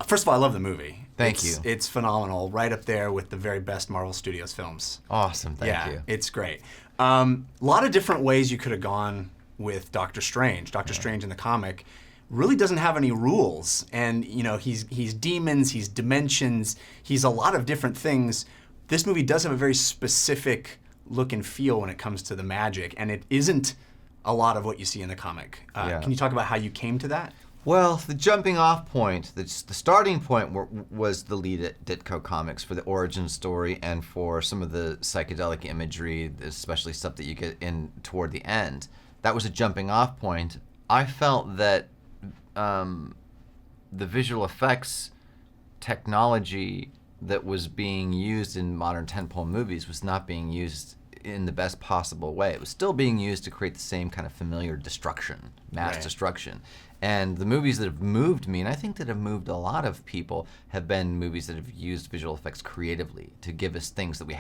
First of all, I love the movie. Thank you. It's phenomenal, right up there with the very best Marvel Studios films. Awesome, thank you. Yeah, it's great. A lot of different ways you could have gone with Doctor Strange. Doctor Strange in the comic really doesn't have any rules, and he's demons, he's dimensions, he's a lot of different things. This movie does have a very specific look and feel when it comes to the magic, and it isn't a lot of what you see in the comic. Can you talk about how you came to that? Well, the jumping off point, the starting point was the lead at Ditko Comics for the origin story and for some of the psychedelic imagery, especially stuff that you get in toward the end. That was a jumping off point. I felt that the visual effects technology that was being used in modern tentpole movies was not being used in the best possible way. It was still being used to create the same kind of familiar destruction, mass destruction. And the movies that have moved me, and I think that have moved a lot of people, have been movies that have used visual effects creatively to give us things that we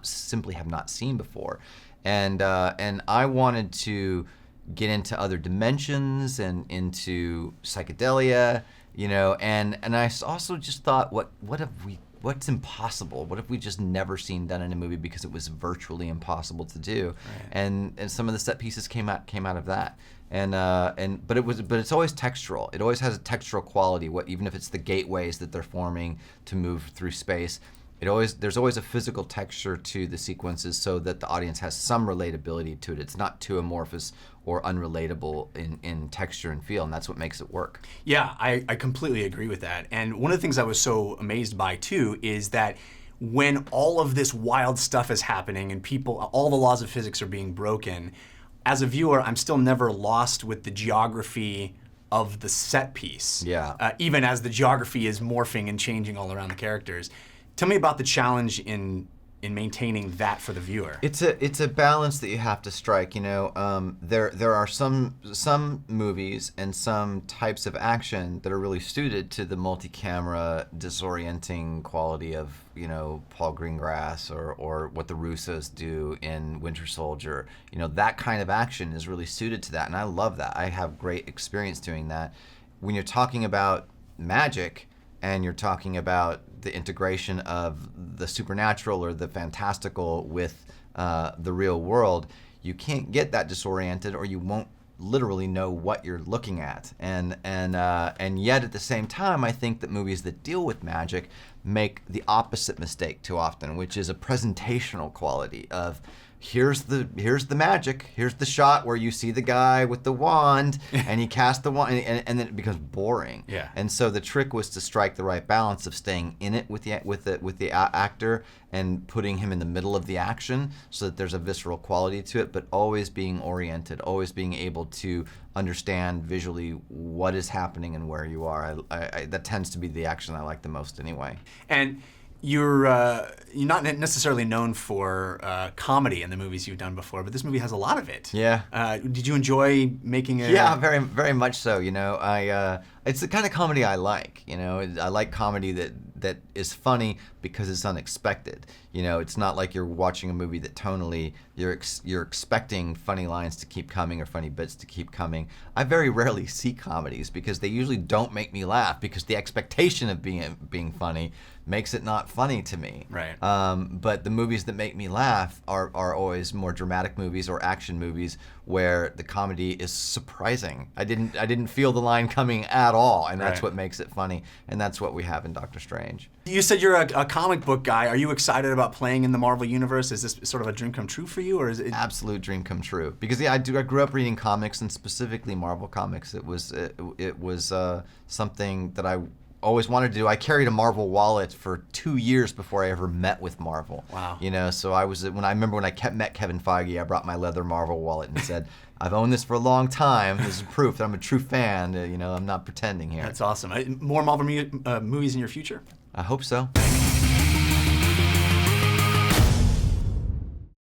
simply have not seen before. And I wanted to get into other dimensions and into psychedelia, and I also just thought, what's impossible? What have we just never seen done in a movie because it was virtually impossible to do? Right. And some of the set pieces came out of that. But it's always textural. It always has a textural quality. Even if it's the gateways that they're forming to move through space, there's always a physical texture to the sequences so that the audience has some relatability to it. It's not too amorphous or unrelatable in texture and feel, and that's what makes it work. Yeah, I completely agree with that. And one of the things I was so amazed by too is that when all of this wild stuff is happening and all the laws of physics are being broken, as a viewer, I'm still never lost with the geography of the set piece. Yeah. Even as the geography is morphing and changing all around the characters. Tell me about the challenge in maintaining that for the viewer. It's a balance that you have to strike. There are some movies and some types of action that are really suited to the multi-camera disorienting quality of Paul Greengrass or what the Russos do in Winter Soldier. That kind of action is really suited to that, and I love that. I have great experience doing that. When you're talking about magic and you're talking about the integration of the supernatural or the fantastical with the real world, you can't get that disoriented, or you won't literally know what you're looking at. And yet at the same time, I think that movies that deal with magic make the opposite mistake too often, which is a presentational quality of here's the magic, here's the shot where you see the guy with the wand and he casts the wand, and then it becomes boring. Yeah. And so the trick was to strike the right balance of staying in it with the actor and putting him in the middle of the action so that there's a visceral quality to it, but always being oriented, always being able to understand visually what is happening and where you are. That tends to be the action I like the most anyway. And you're not necessarily known for comedy in the movies you've done before, but this movie has a lot of it. Yeah. Did you enjoy making it? Yeah, very, very much so. It's the kind of comedy I like. I like comedy that is funny because it's unexpected. It's not like you're watching a movie that tonally you're expecting funny lines to keep coming or funny bits to keep coming. I very rarely see comedies because they usually don't make me laugh because the expectation of being funny makes it not funny to me. Right. But the movies that make me laugh are always more dramatic movies or action movies where the comedy is surprising. I didn't feel the line coming at all, and that's what makes it funny, and that's what we have in Doctor Strange. You said you're a comic book guy. Are you excited about playing in the Marvel Universe? Is this sort of a dream come true for you, or is it absolute dream come true? Because I grew up reading comics, and specifically Marvel comics. It was something that I always wanted to do. I carried a Marvel wallet for 2 years before I ever met with Marvel. Wow. So I remember when I met Kevin Feige, I brought my leather Marvel wallet and said, I've owned this for a long time. This is proof that I'm a true fan. I'm not pretending here. That's awesome. More Marvel movies in your future? I hope so.